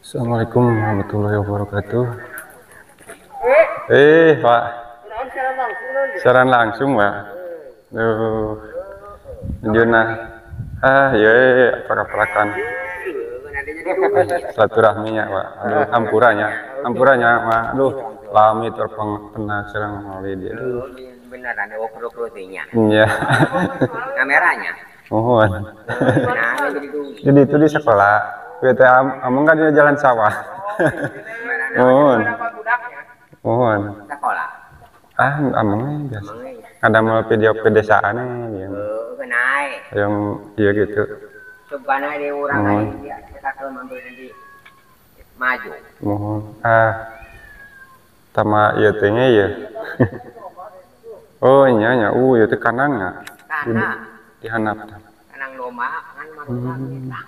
Assalamualaikum warahmatullahi wabarakatuh. Pak, siaran langsung, Pak. Duh, Juna. Ya, apa-apaan. Silaturahminya, Pak. Aduh, hampurannya, Pak. Aduh, lami terpeng serang maulid. Aduh. Beneran ada okro-okronya. Iya. Kameranya. Mohon. Nah, Jadi itu di sekolah. Kita among kan di jalan sawah. Mohon. Mohon. Sekolah. Amongnya biasa. Ada mau video pedesaan yang Kenai. yang iya gitu. Coba di orang lain dia kita ke mampu nanti maju. Mohon. Tama iya tehnya ya. Oh iya, ya itu kanangnya. Karena Dihanap. kanang loma kan marungan kita.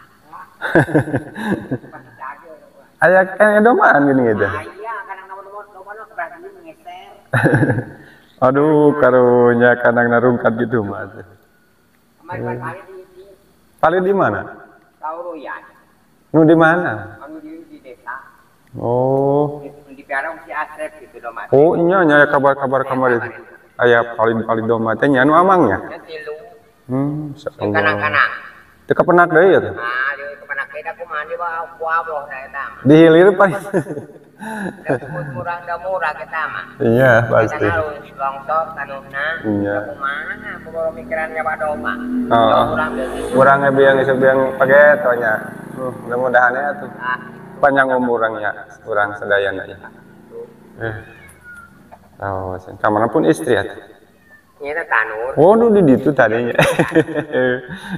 Aya kan domaan gini gitu. Iya, kanang loma berarti ngeser. Aduh, karunya kanang narungkat gitu, Mas. Kemarin kali di Paling di mana? Tauruyan. Nu di mana? Anu di desa. Oh. Di Piara si Asrep gitu dong, Mas. Oh, iya kabar-kabar kemarin. Aya paling doma teh nya anu amangnya. Tilu. Insyaallah. Kanang-kanang. Teu kepenak deui ya teh. Nah, di kepenak kita ku mandi bawa kuabloh da eta mah. Dihilir paling. Murah kita mah. Iya, pasti. Kita harus longsor tanahna. Iya. Kumaha kumaha mikirannya Pak Doma. Urang yang page tonya. Mudah-mudahan ya tuh. Panjang umurnya urang sadayana ya. Oh, kamana pun istri ya. Nyata tanur. Oh, nu di ditu tadinya.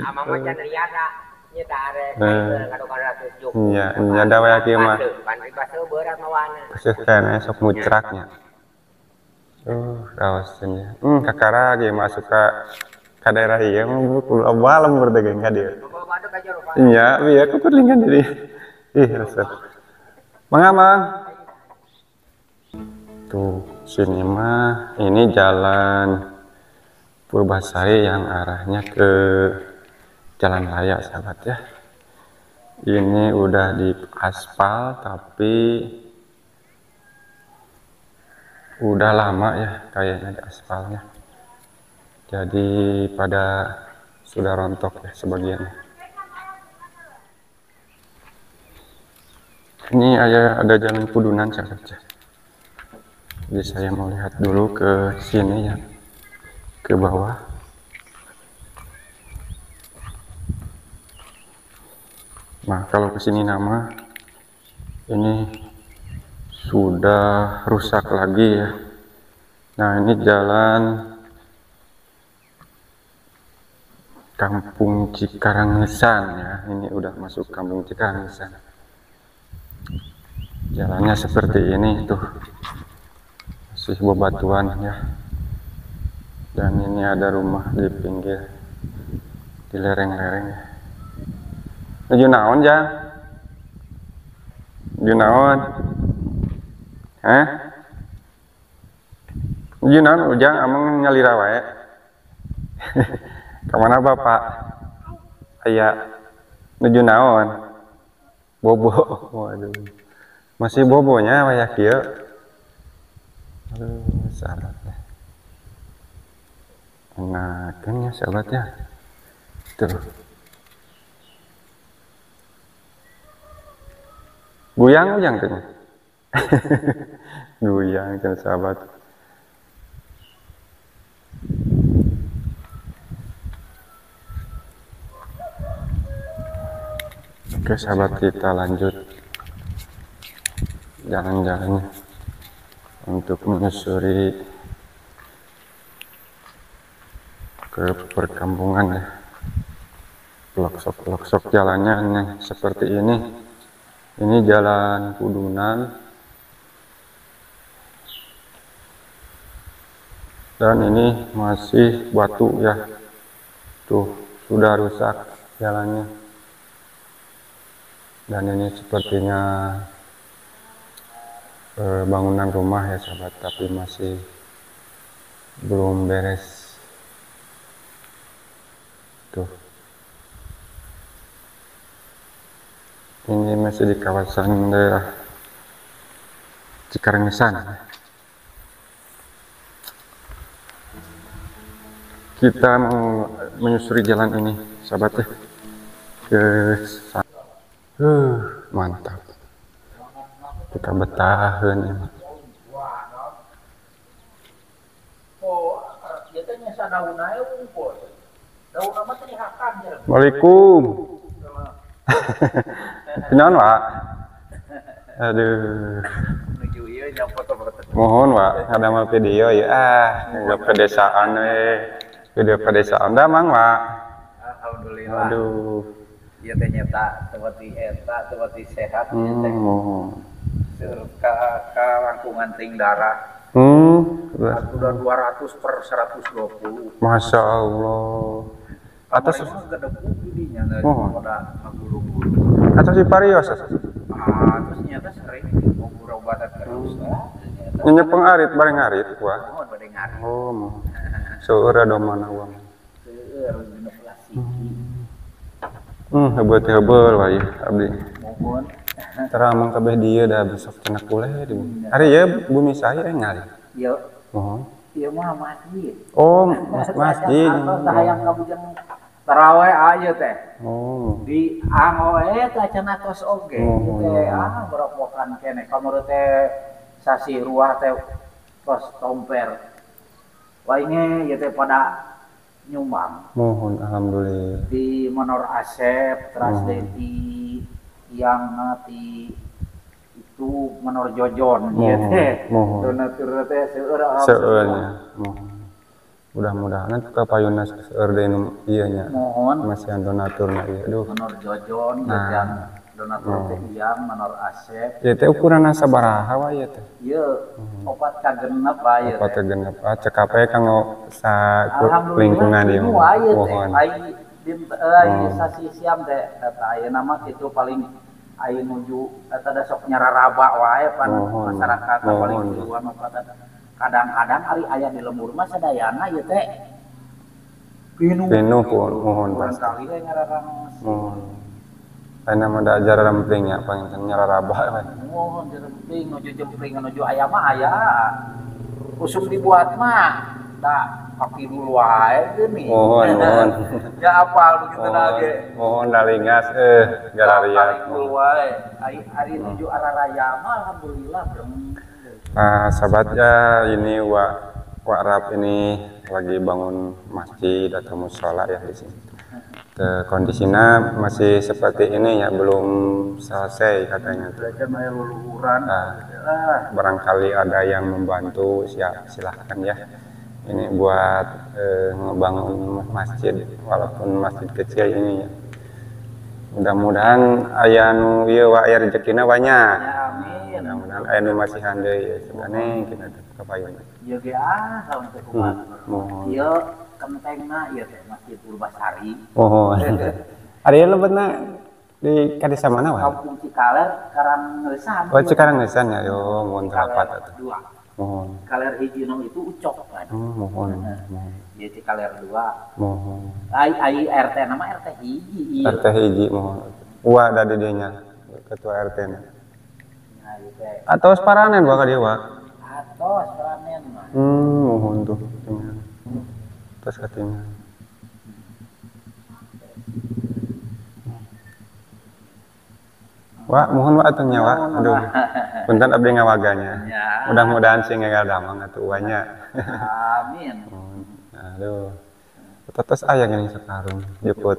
Amang mah can lihat da. Nyata are kado-kado tujuh. Iya, da we kieu mah. Pan basa beurang mawana. Geus kana sok mucraknya. Raosnya. Kakara ge masuk ka daerah ieu mah kudu lembur teh ka dieu. Iya, biar keperlingan jadi. Resep. Mang. Tuh, sini mah ini jalan Purbasari yang arahnya ke Jalan Raya, sahabat ya. Ini udah di aspal tapi udah lama ya kayaknya di aspalnya. Jadi pada sudah rontok ya sebagian. Ini ada jalan Kudunan, sahabat ya. Jadi saya mau lihat dulu ke sini ya, ke bawah. Nah, kalau ke sini nama ini sudah rusak lagi ya. Nah, ini jalan Kampung Cikarangesan ya. Ini udah masuk Kampung Cikarangesan. Jalannya seperti ini tuh. Masih bebatuan ya. Dan ini ada rumah di pinggir, di lereng-lereng ya. Nuju naon, Jang? Nuju naon? Nuju naon, Ujang? Amang nyalira wae. Kemana Bapak? Aya nuju naon? Bobo. Waduh. Masih bobonya waya kieu. Aduh, sahabat ya. Enakan ya sahabat ya. Tuh. Guyang tuh. Guyang kan sahabat. Oke sahabat, kita lanjut jalan-jalannya untuk menyusuri ke perkampungan ya. Pelosok jalannya seperti ini. Ini jalan Kudunan dan ini masih batu ya. Tuh, sudah rusak jalannya. Dan ini sepertinya bangunan rumah ya sahabat, tapi masih belum beres. Tuh. Ini masih di kawasan daerah Cikarengesan. Kita mau menyusuri jalan ini, sahabat ya. Ke sana. Mantap. Kita bertahan ya. Waalaikum. Kenaon, Pak? Aduh. Mohon, Pak, ada mau video ya. Enggak pedesaan video pedesaan dah, Mang, Pak. Alhamdulillah. Aduh. Ieu teh nyata teu sehat ieu teh. Mohon. Ka langkungan ting darah. Udah 200 per 120. Masya Allah. Atas atas si Parios. Terus nyata sering obat terus Ini pengarit bareng ngarit gua. bareng ngarit. Oh. Seura domana uang. Seueur inflasi. Hebel wae abdi. Mohon. Teramang kabeh dieu da besok cenah kuleh di. Ari ye bumi saya ngali. Ieu. Mohon. Ieu mah masjid. Oh, masjid. Atau hayang kabujang tarawih aja teh. Oh. Di angoe teh cenah tos oge. Teh beropokan keneh. Kamari teh sasi ruah teh tos tomper. Wainge ieu teh pada nyumbang. Mohon alhamdulillah. Di Menor Asep, Trasdeti, yang nanti itu Menor Jojon ieu teh. Donatur teh seueur seurnya. Mohon. Mudah-mudahan kapayuna seueur deui ieu nya. Mohon Masih donaturna ieu. Aduh. Menor Jojon yang donatur teh yang Menor Asep. Ieu teh ukuranna sabaraha wae ieu teh? Ieu 4 ka 6 bae. 4 ka 6. Cek apa kanggo sa lingkungan ieu. Mohon. Ai sasi siam teh eta ayeuna mah kitu paling aya nuju eta da sok nyararaba wae pan masyarakat paling duluan kadang-kadang ari aya di lembur mah sadayana ieu teh pinuh pun mohon barangkali we ngararang mohon aya mah da ajar rempling nya panginten nyararaba we mohon rempling nuju jempling nuju aya mah aya usum dibuat mah da pakai dulu wae geuning mohon ya apal begitu lagi mohon dalingas galariat dulu wae ari nuju araraya mah alhamdulillah sahabat ya ini Wa'rab ini lagi bangun masjid atau mushola ya di sini. Kondisinya masih seperti ini ya, belum selesai katanya. Barangkali ada yang membantu, silahkan ya. Ini buat ngebangun masjid, walaupun masjid kecil ini ya. Mudah-mudahan aya nu ieu wa aya rezekina banyak. Amin. Mudah-mudahan aya nu masihan deui sebenarnya kita kapayun. Ieu ge lamun teu kumaha. Ieu kentengna ieu teh Masjid Purbasari. Ari lebetna di ka desa mana wae? Kampung Cikaler, Karangeusan. Oh, Cikarengesan ya. Yo, mohon rapat atuh. Mohon. Kaler hiji nu itu ucok kan. Mohon. Ieu Cikaler 2. Mohon. Ai RT nama RT hiji. RT hiji mohon. Wa da di dieu nya ketua RT na. Nah, ieu teh. Atos paranen wa ka dieu wa. Atos paranen mah. Mohon tuh. Terus katanya. Wah, mohon wa atuh nya wa. Aduh. Punten abdi ngawaganya. Mudah-mudahan sih ngagal damang atuh uanya. Amin. Aduh. Tetes aya geuning sakarung jeput.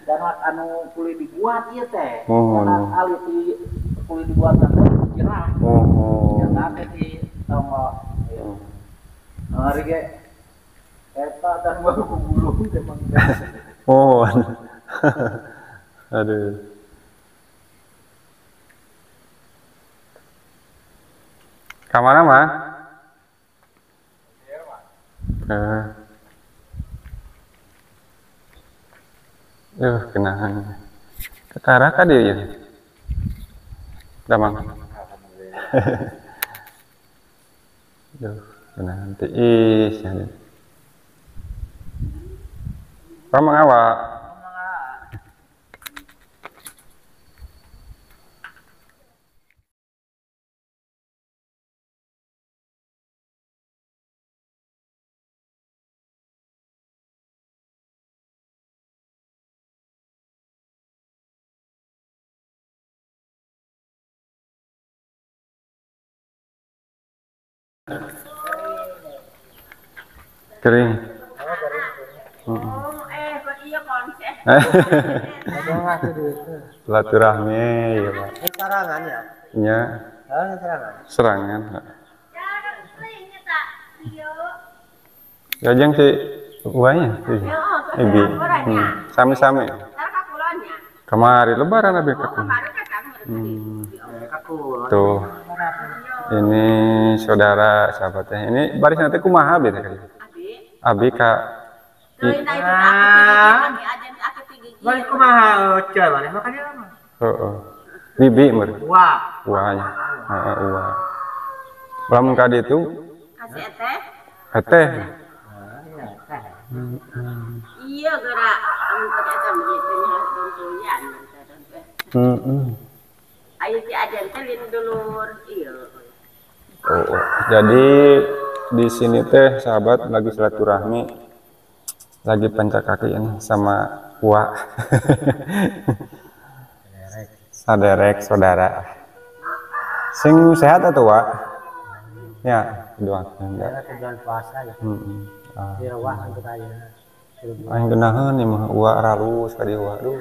Dan anu kulit dibuat ieu teh. Mohon. Ali ti kulit dibuat teh jerah. Mohon. Yang teh di tonggo. Ari ge eta dan baru bulu teh mah. Mohon. Aduh. Kamana mah? Kenahan. Ketara ka dieu ya? Damang. Kenahan tiis ya. Pamang awak. Kering. Silaturahmi ya Pak. Serangan ya? Nya Serangan. serangan. Gajang si uangnya sih. Ibi. Sami-sami. Kemarin lebaran abis kakun. Tuh. Ini saudara sahabatnya. Ini baris nanti kumaha beda kali. Abi kak. Balik kumaha coy mana makan dia mah. Heeh. Bibi mer. Wah. Uahnya. Heeh, uah. Lamun ka ditu kasih teh. teh. Iya gerak eta begitu nya dontuyan. Heeh. Ayo si ajan teh lin dulur iya. Oh, jadi di sini teh sahabat lagi silaturahmi, lagi pencak kaki ini sama Wak. Saderek saudara. Sing sehat atau Wak? Ya, doakeun. Bulan puasa ya. Di rawah angkat aja. Aing geunaheun ieu mah Wak ralus ka dieu Wak. Duh.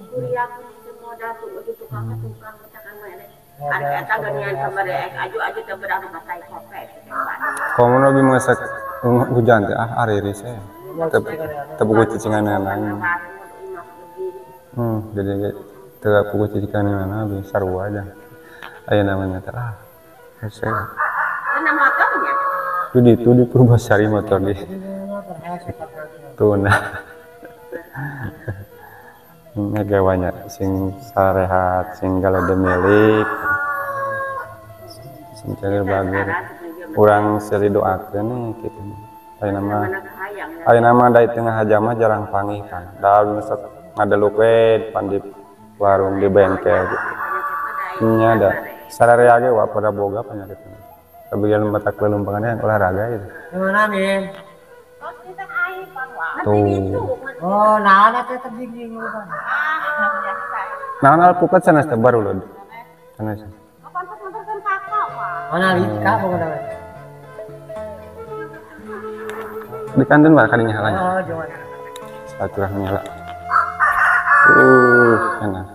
Kuliah semua datu itu tukang petakan mana. Ada eta geunian kamari aju-aju teh berang pakai kopet. Komo lebih masak hujan teh ariris saya. Tebuku cicingan nang. Jadi teu pugu cicingan nang bisa sarua aja. Aya namanya teh saya. Kana motornya? Itu di Purbasari motor di. Tuh nah. Mega banyak sing sarehat sing galede milik sing cager bager urang seri doakeun nih kitu aya nama da tengah hajamah jarang panggih kan daun sok ngadeluk we depan di warung di bengkel gitu nya ada sararea ge wa pada boga penyakitna kabigan batak lelumpangan olahraga gitu Gimana Min? tuh Oh, nah ada teh terjing lupa. naon alpukat sanes teh baru lho sanes Mana lika pokoknya. di kantin mah kadinya halanya Oh, jangan. silaturahmi lah enak